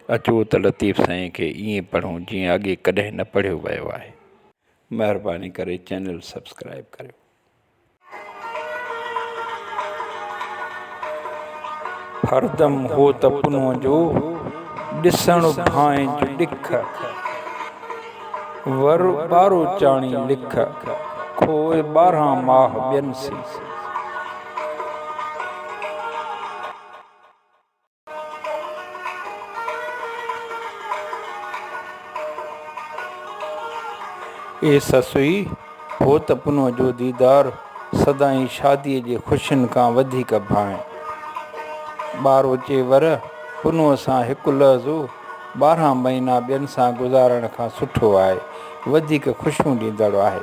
अचो त लतीफ़ साईं खे ईअं पढ़ूं जीअं अॻे कॾहिं न पढ़ियो वियो आहे। महिरबानी करे चैनल सब्सक्राइब करियो। हरदम हो तपनो जो ॾिसण भाए जो ॾिख, वर ॿारो चाणी लिख, खोए 12 माह ॿियनि सी। ए ससुई हो तपनो जो दीदार, सदाई शादीअ जे ख़ुशियुनि खां वधीक भाए। ॿारो चेवर पुनो सां हिकु लहज़ो 12 महीना ॿियनि सां गुज़ारण खां सुठो आहे, वधीक ख़ुशियूं ॾींदड़ आहे।